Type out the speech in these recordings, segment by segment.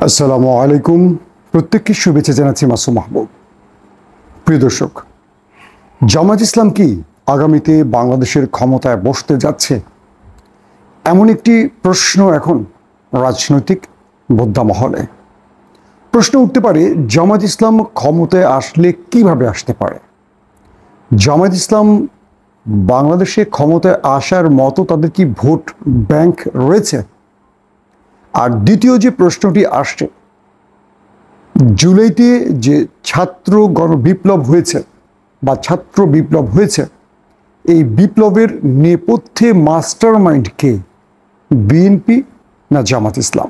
আসসালামু আলাইকুম। প্রত্যেককে শুভেচ্ছা জানাচ্ছি মাসুম মাহবুব। প্রিয় দর্শক, জামায়াত ইসলাম কি আগামীতে বাংলাদেশের ক্ষমতায় বসতে যাচ্ছে? এমন একটি প্রশ্ন এখন রাজনৈতিক বোদ্ধা মহলে। প্রশ্ন উঠতে পারে, জামায়াত ইসলাম ক্ষমতায় আসলে কিভাবে আসতে পারে? জামায়াত ইসলাম বাংলাদেশে ক্ষমতায় আসার মতো তাদের কি ভোট ব্যাংক রয়েছে? আর দ্বিতীয় যে প্রশ্নটি আসছে, জুলাইতে যে ছাত্র গণবিপ্লব হয়েছে বা ছাত্র বিপ্লব হয়েছে, এই বিপ্লবের নেপথ্যে মাস্টার মাইন্ড কে? বিএনপি না জামাত ইসলাম?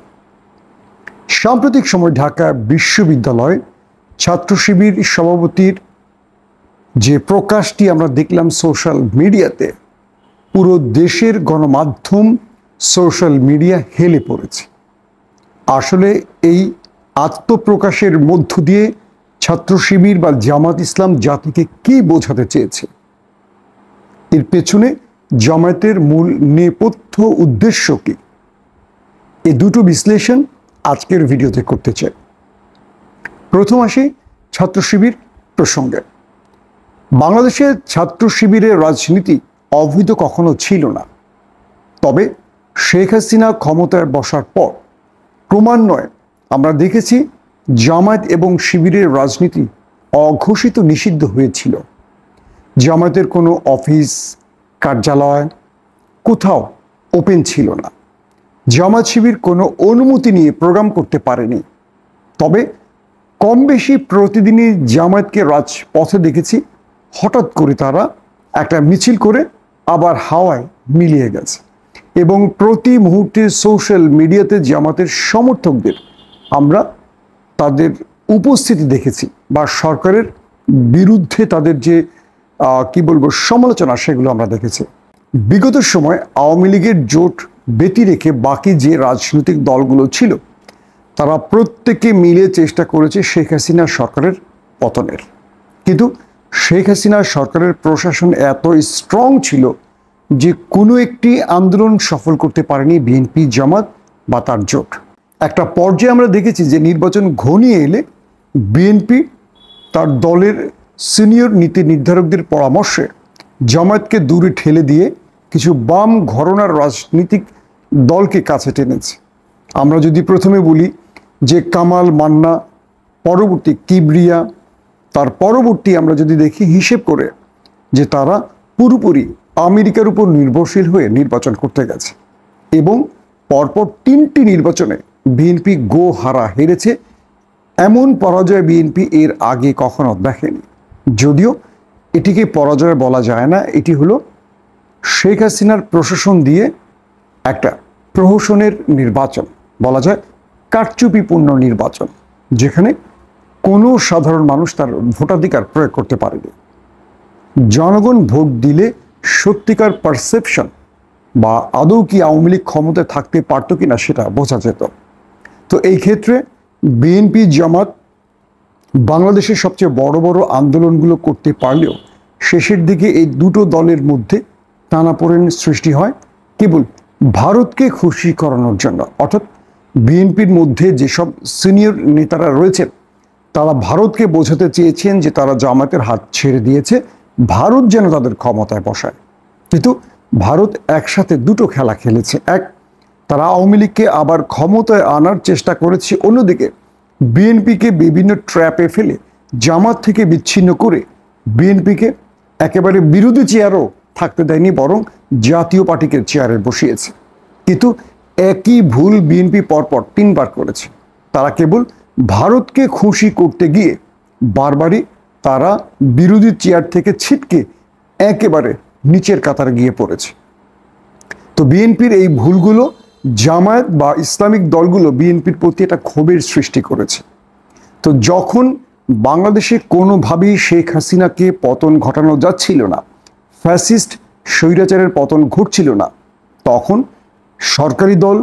সাম্প্রতিক সময় ঢাকা বিশ্ববিদ্যালয় ছাত্র শিবির সভাপতির যে প্রকাশটি আমরা দেখলাম সোশ্যাল মিডিয়াতে, পুরো দেশের গণমাধ্যম সোশ্যাল মিডিয়া হেলে পড়েছে। আসলে এই আত্মপ্রকাশের মধ্য দিয়ে ছাত্র শিবির বা জামাত ইসলাম জাতিকে কি বোঝাতে চেয়েছে? এর পেছনে জামায়াতের মূল নেপথ্য উদ্দেশ্য কি? এই দুটো বিশ্লেষণ আজকের ভিডিওতে করতে চাই। প্রথম আসি ছাত্র শিবির প্রসঙ্গে। বাংলাদেশের ছাত্র শিবিরের রাজনীতি অবৈধ কখনো ছিল না, তবে শেখ হাসিনা ক্ষমতায় বসার পর ক্রমান্বয়ে আমরা দেখেছি জামায়াত এবং শিবিরের রাজনীতি অঘোষিত নিষিদ্ধ হয়েছিল। জামায়াতের কোনো অফিস কার্যালয় কোথাও ওপেন ছিল না। জামায়াত শিবির কোনো অনুমতি নিয়ে প্রোগ্রাম করতে পারেনি। তবে কম বেশি প্রতিদিনই জামায়াতকে রাজপথে দেখেছি। হঠাৎ করে তারা একটা মিছিল করে আবার হাওয়ায় মিলিয়ে গেছে এবং প্রতি মুহূর্তে সোশ্যাল মিডিয়াতে জামাতের সমর্থকদের আমরা তাদের উপস্থিতি দেখেছি বা সরকারের বিরুদ্ধে তাদের যে সমালোচনা, সেগুলো আমরা দেখেছি। বিগত সময় আওয়ামী লীগের জোট ব্যতি রেখে বাকি যে রাজনৈতিক দলগুলো ছিল, তারা প্রত্যেকে মিলে চেষ্টা করেছে শেখ হাসিনা সরকারের পতনের। কিন্তু শেখ হাসিনা সরকারের প্রশাসন এত স্ট্রং ছিল যে কোনো একটি আন্দোলন সফল করতে পারেনি বিএনপি, জামাত বা তার জোট। একটা পর্যায়ে আমরা দেখেছি যে নির্বাচন ঘনিয়ে এলে বিএনপি তার দলের সিনিয়র নীতি নির্ধারকদের পরামর্শে জামায়াতকে দূরে ঠেলে দিয়ে কিছু বাম ঘরানার রাজনীতিক দলকে কাছে টেনেছে। আমরা যদি প্রথমে বলি যে কামাল মান্না, পরবর্তী কিবরিয়া, তার পরবর্তী আমরা যদি দেখি হিসেব করে যে তারা পুরোপুরি আমেরিকার উপর নির্ভরশীল হয়ে নির্বাচন করতে গেছে এবং পরপর 3টি নির্বাচনে বিএনপি হেরেছে। এমন পরাজয় বিএনপি এর আগে কখনো দেখেনি। যদিও এটিকে পরাজয় বলা যায় না, এটি হলো শেখ হাসিনার প্রশাসন দিয়ে একটা প্রহসনের নির্বাচন, বলা যায় কারচুপিপূর্ণ নির্বাচন, যেখানে কোনো সাধারণ মানুষ তার ভোটাধিকার প্রয়োগ করতে পারেনি। জনগণ ভোট দিলে সত্যিকার পারসেপশন বা আদৌ কি আওয়ামী লীগ ক্ষমতায় থাকতে পারত কিনা সেটা বোঝা যেত। তো এই ক্ষেত্রে বিএনপি, জামাত বাংলাদেশের সবচেয়ে বড় বড় আন্দোলনগুলো করতে পারলেও শেষের দিকে এই দুটো দলের মধ্যে টানাপোড়েন সৃষ্টি হয় কেবল ভারতকে খুশি করানোর জন্য। অর্থাৎ বিএনপির মধ্যে যেসব সিনিয়র নেতারা রয়েছেন, তারা ভারতকে বোঝাতে চেয়েছেন যে তারা জামায়াতের হাত ছেড়ে দিয়েছে, ভারত যেন তাদের ক্ষমতায় বসায়। কিন্তু ভারত একসাথে দুটো খেলা খেলেছে। এক, তারা আওয়ামী লীগকে আবার ক্ষমতায় আনার চেষ্টা করেছে, অন্যদিকে বিএনপিকে বিভিন্ন ট্র্যাপে ফেলে জামাত থেকে বিচ্ছিন্ন করে বিএনপিকে একেবারে বিরোধী চেয়ারও থাকতে দেয়নি, বরং জাতীয় পার্টিকে চেয়ারে বসিয়েছে। কিন্তু একই ভুল বিএনপি পরপর 3বার করেছে। তারা কেবল ভারতকে খুশি করতে গিয়ে বারবারই তারা বিরোধী চেয়ার থেকে ছিটকে একেবারে নিচের কাতারে গিয়ে পড়েছে। তো বিএনপির এই ভুলগুলো জামায়াত বা ইসলামিক দলগুলো বিএনপির প্রতি একটা ক্ষোভের সৃষ্টি করেছে। তো যখন বাংলাদেশে কোনোভাবেই শেখ হাসিনাকে পতন ঘটানো যাচ্ছিল না, ফ্যাসিস্ট স্বৈরাচারের পতন ঘটছিল না, তখন সরকারি দল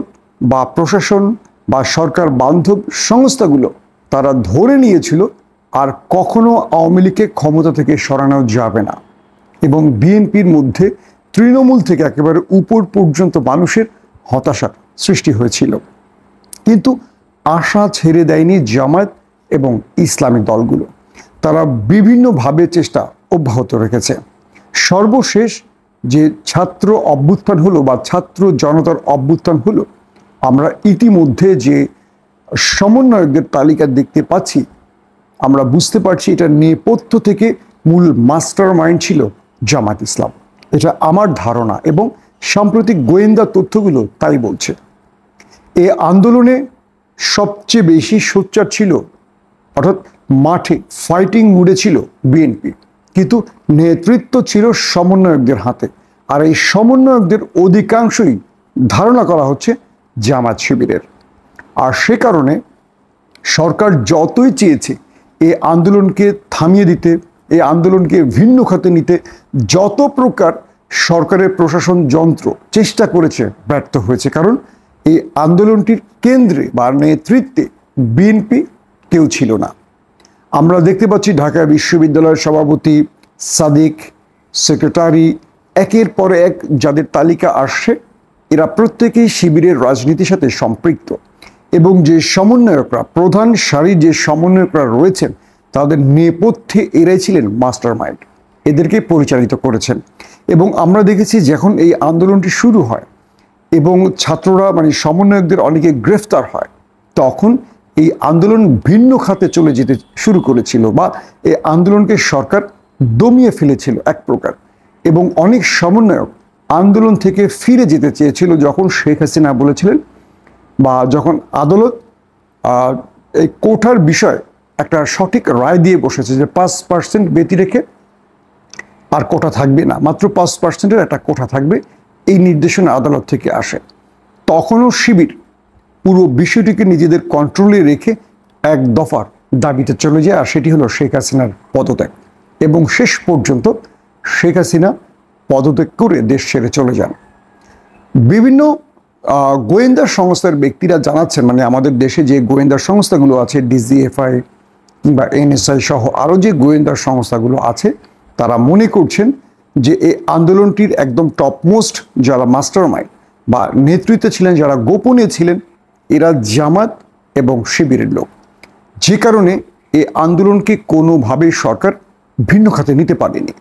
বা প্রশাসন বা সরকার বান্ধব সংস্থাগুলো তারা ধরে নিয়েছিল আর কখনো আওয়ামী লীগকে ক্ষমতা থেকে সরানো যাবে না। এবং বিএনপির মধ্যে তৃণমূল থেকে একেবারে উপর পর্যন্ত মানুষের হতাশার সৃষ্টি হয়েছিল। কিন্তু আশা ছেড়ে দেয়নি জামায়াত এবং ইসলামী দলগুলো। তারা বিভিন্নভাবে চেষ্টা অব্যাহত রেখেছে। সর্বশেষ যে ছাত্র অভ্যুত্থান হলো বা ছাত্র জনতার অভ্যুত্থান হলো, আমরা ইতিমধ্যে যে সমন্বয়কদের তালিকা দেখতে পাচ্ছি, আমরা বুঝতে পারছি এটা নেপথ্য থেকে মূল মাস্টার মাইন্ড ছিল জামাত ইসলাম। এটা আমার ধারণা এবং সাম্প্রতিক গোয়েন্দা তথ্যগুলো তাই বলছে। এই আন্দোলনে সবচেয়ে বেশি সোচ্চার ছিল, অর্থাৎ মাঠে ফাইটিং মুডে ছিল বিএনপি, কিন্তু নেতৃত্ব ছিল সমন্বয়কদের হাতে। আর এই সমন্বয়কদের অধিকাংশই ধারণা করা হচ্ছে জামাত শিবিরের। আর সে কারণে সরকার যতই চেয়েছে এই আন্দোলনকে থামিয়ে দিতে, এই আন্দোলনকে ভিন্ন খাতে নিতে, যত প্রকার সরকারের প্রশাসন যন্ত্র চেষ্টা করেছে, ব্যর্থ হয়েছে। কারণ এই আন্দোলনটির কেন্দ্রে বা নেতৃত্বে বিএনপি কেউ ছিল না। আমরা দেখতে পাচ্ছি ঢাকা বিশ্ববিদ্যালয়ের সভাপতি, সাদিক, সেক্রেটারি, একের পর এক যাদের তালিকা আসছে, এরা প্রত্যেকেই শিবিরের রাজনীতির সাথে সম্পৃক্ত। এবং যে সমন্বয়করা, প্রধান সারির যে সমন্বয়করা রয়েছেন, তাদের নেপথ্যে এরাই ছিলেন মাস্টার মাইন্ড, এদেরকে পরিচালিত করেছেন। এবং আমরা দেখেছি যখন এই আন্দোলনটি শুরু হয় এবং ছাত্ররা মানে সমন্বয়কদের অনেকে গ্রেফতার হয়, তখন এই আন্দোলন ভিন্ন খাতে চলে যেতে শুরু করেছিল বা এই আন্দোলনকে সরকার দমিয়ে ফেলেছিল এক প্রকার। এবং অনেক সমন্বয়ক আন্দোলন থেকে ফিরে যেতে চেয়েছিল যখন শেখ হাসিনা বলেছিলেন বা যখন আদালত এই কোটার বিষয়ে একটা সঠিক রায় দিয়ে বসেছে যে 5% ব্যতি রেখে আর কোটা থাকবে না, মাত্র 5%-এর একটা কোটা থাকবে, এই নির্দেশনা আদালত থেকে আসে। তখনও শিবির পুরো বিষয়টিকে নিজেদের কন্ট্রোলে রেখে এক দফার দাবিতে চলে যায়, আর সেটি হলো শেখ হাসিনার পদত্যাগ। এবং শেষ পর্যন্ত শেখ হাসিনা পদত্যাগ করে দেশ ছেড়ে চলে যান। বিভিন্ন গোয়েন্দা সংস্থার ব্যক্তিরা জানাচ্ছেন, মানে আমাদের দেশে যে গোয়েন্দা সংস্থাগুলো আছে, ডিজিএফআই কিংবা এনএসআই সহ আরও যে গোয়েন্দা সংস্থাগুলো আছে, তারা মনে করছেন যে এই আন্দোলনটির একদম টপমোস্ট যারা মাস্টার মাইন্ড বা নেতৃত্বে ছিলেন, যারা গোপনে ছিলেন, এরা জামাত এবং শিবিরের লোক। যে কারণে এই আন্দোলনকে কোনোভাবেই সরকার ভিন্ন খাতে নিতে পারেনি।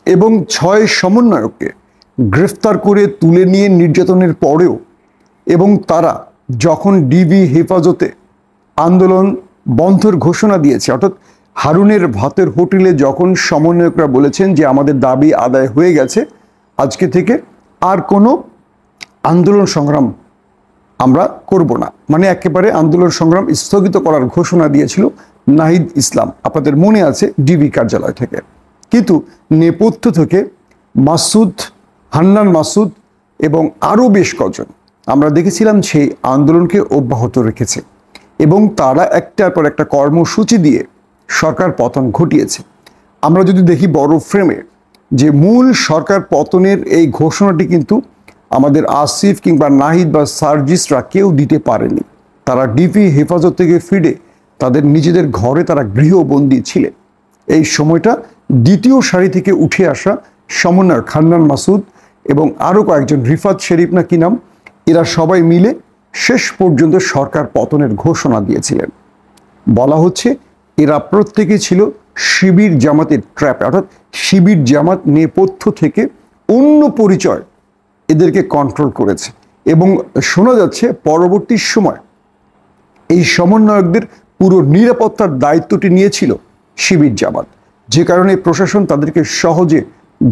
এবং 6 সমন্বয়ককে গ্রেফতার করে তুলে নিয়ে নির্যাতনের পরেও এবং তারা যখন ডিবি হেফাজতে আন্দোলন বন্ধের ঘোষণা দিয়েছে, অর্থাৎ হারুনের ভাতের হোটেলে যখন সমন্বয়করা বলেছেন যে আমাদের দাবি আদায় হয়ে গেছে, আজকে থেকে আর কোনো আন্দোলন সংগ্রাম আমরা করব না, মানে একেবারে আন্দোলন সংগ্রাম স্থগিত করার ঘোষণা দিয়েছিল নাহিদ ইসলাম, আপনাদের মনে আছে, ডিবি কার্যালয় থেকে। কিন্তু নেপথ্য থেকে মাসুদ, হান্নান মাসুদ এবং আরও বেশ কজন আমরা দেখেছিলাম সেই আন্দোলনকে অব্যাহত রেখেছে এবং তারা একটার পর একটা কর্মসূচি দিয়ে সরকার পতন ঘটিয়েছে। আমরা যদি দেখি বড় ফ্রেমে, যে মূল সরকার পতনের এই ঘোষণাটি কিন্তু আমাদের আসিফ কিংবা নাহিদ বা সার্জিসরা কেউ দিতে পারেনি। তারা ডিবি হেফাজত থেকে ফিরে তাদের নিজেদের ঘরে তারা গৃহবন্দী ছিলেন। এই সময়টা দ্বিতীয় সারি থেকে উঠে আসা সমন্বয়ক হান্নান মাসুদ এবং আরও কয়েকজন, রিফাত শরীফ না কি নাম, এরা সবাই মিলে শেষ পর্যন্ত সরকার পতনের ঘোষণা দিয়েছিলেন। বলা হচ্ছে এরা প্রত্যেকে ছিল শিবির জামাতের ট্র্যাপে, অর্থাৎ শিবির জামাত নেপথ্য থেকে অন্য পরিচয় এদেরকে কন্ট্রোল করেছে। এবং শোনা যাচ্ছে পরবর্তী সময় এই সমন্বয়কদের পুরো নিরাপত্তার দায়িত্বটি নিয়েছিল শিবির জামাত, যে কারণে প্রশাসন তাদেরকে সহজে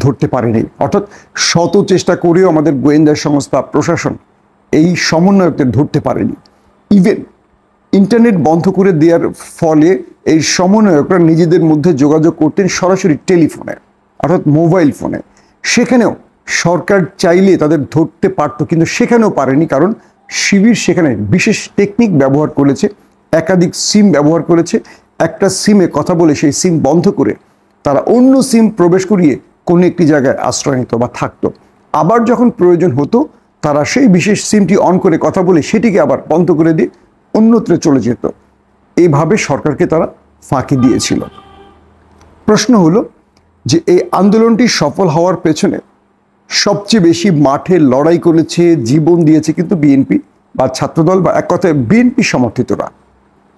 ধরতে পারেনি। অর্থাৎ শত চেষ্টা করেও আমাদের গোয়েন্দা সংস্থা, প্রশাসন এই সমন্বয়কদের ধরতে পারেনি। ইভেন ইন্টারনেট বন্ধ করে দেওয়ার ফলে এই সমন্বয়করা নিজেদের মধ্যে যোগাযোগ করতেন সরাসরি টেলিফোনে, অর্থাৎ মোবাইল ফোনে। সেখানেও সরকার চাইলে তাদের ধরতে পারত, কিন্তু সেখানেও পারেনি, কারণ শিবির সেখানে বিশেষ টেকনিক ব্যবহার করেছে, একাধিক সিম ব্যবহার করেছে। একটা সিমে কথা বলে সেই সিম বন্ধ করে তারা অন্য সিম প্রবেশ করিয়ে কোনো একটি জায়গায় আশ্রয় নিত বা থাকতো। আবার যখন প্রয়োজন হতো তারা সেই বিশেষ সিমটি অন করে কথা বলে সেটিকে আবার বন্ধ করে দিয়ে অন্যত্র চলে যেত। এইভাবে সরকারকে তারা ফাঁকি দিয়েছিল। প্রশ্ন হলো যে এই আন্দোলনটি সফল হওয়ার পেছনে সবচেয়ে বেশি মাঠে লড়াই করেছে, জীবন দিয়েছে কিন্তু বিএনপি বা ছাত্রদল, বা এক কথায় বিএনপি সমর্থিতরা।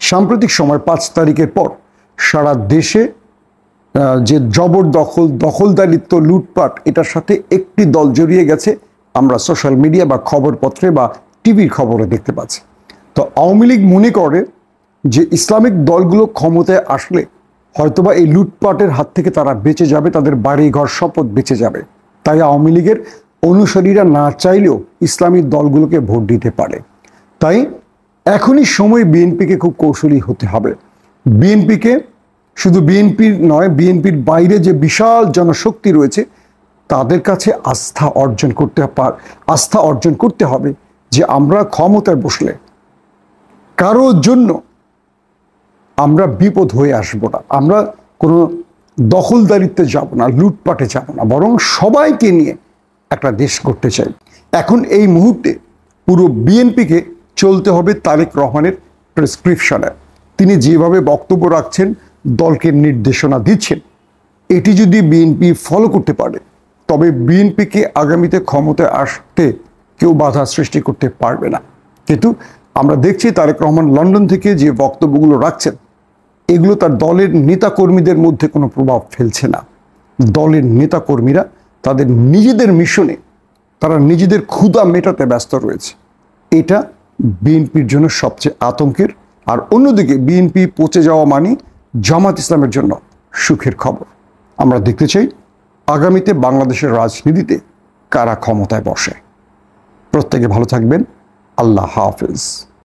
সাম্প্রতিক সময় 5 তারিখের পর সারা দেশে যে জবরদখল, দখলদারিত্ব, লুটপাট, এটার সাথে একটি দল জড়িয়ে গেছে, আমরা সোশ্যাল মিডিয়া বা খবরপত্রে বা টিভির খবরে দেখতে পাচ্ছি। তো আওয়ামী লীগ মনে করে যে ইসলামিক দলগুলো ক্ষমতায় আসলে হয়তোবা এই লুটপাটের হাত থেকে তারা বেঁচে যাবে, তাদের বাড়ি ঘর সম্পদ বেঁচে যাবে। তাই আওয়ামী লীগের অনুসারীরা না চাইলেও ইসলামী দলগুলোকে ভোট দিতে পারে। তাই এখনই সময় বিএনপিকে খুব কৌশলী হতে হবে। বিএনপিকে শুধু বিএনপির নয়, বিএনপির বাইরে যে বিশাল জনশক্তি রয়েছে তাদের কাছে আস্থা অর্জন করতে হবে যে আমরা ক্ষমতায় বসলে কারোর জন্য আমরা বিপদ হয়ে আসব না, আমরা কোনো দখলদারিত্বে যাব না, লুটপাটে যাব না, বরং সবাইকে নিয়ে একটা দেশ করতে চাই। এখন এই মুহূর্তে পুরো বিএনপিকে চলতে হবে তারেক রহমানের প্রেসক্রিপশনে। তিনি যেভাবে বক্তব্য রাখছেন, দলকে নির্দেশনা দিচ্ছেন, এটি যদি বিএনপি ফলো করতে পারে তবে বিএনপিকে আগামীতে ক্ষমতায় আসতে কেউ বাধা সৃষ্টি করতে পারবে না। কিন্তু আমরা দেখছি তারেক রহমান লন্ডন থেকে যে বক্তব্যগুলো রাখছেন এগুলো তার দলের নেতাকর্মীদের মধ্যে কোনো প্রভাব ফেলছে না। দলের নেতাকর্মীরা তাদের নিজেদের মিশনে, তারা নিজেদের ক্ষুধা মেটাতে ব্যস্ত রয়েছে। এটা বিএনপির জন্য সবচেয়ে আতঙ্কের। আর অন্যদিকে বিএনপি পচে যাওয়া মানে জামাত ইসলামের জন্য সুখের খবর। আমরা দেখতে চাই আগামীতে বাংলাদেশের রাজনীতিতে কারা ক্ষমতায় বসে। প্রত্যেকে ভালো থাকবেন। আল্লাহ হাফেজ।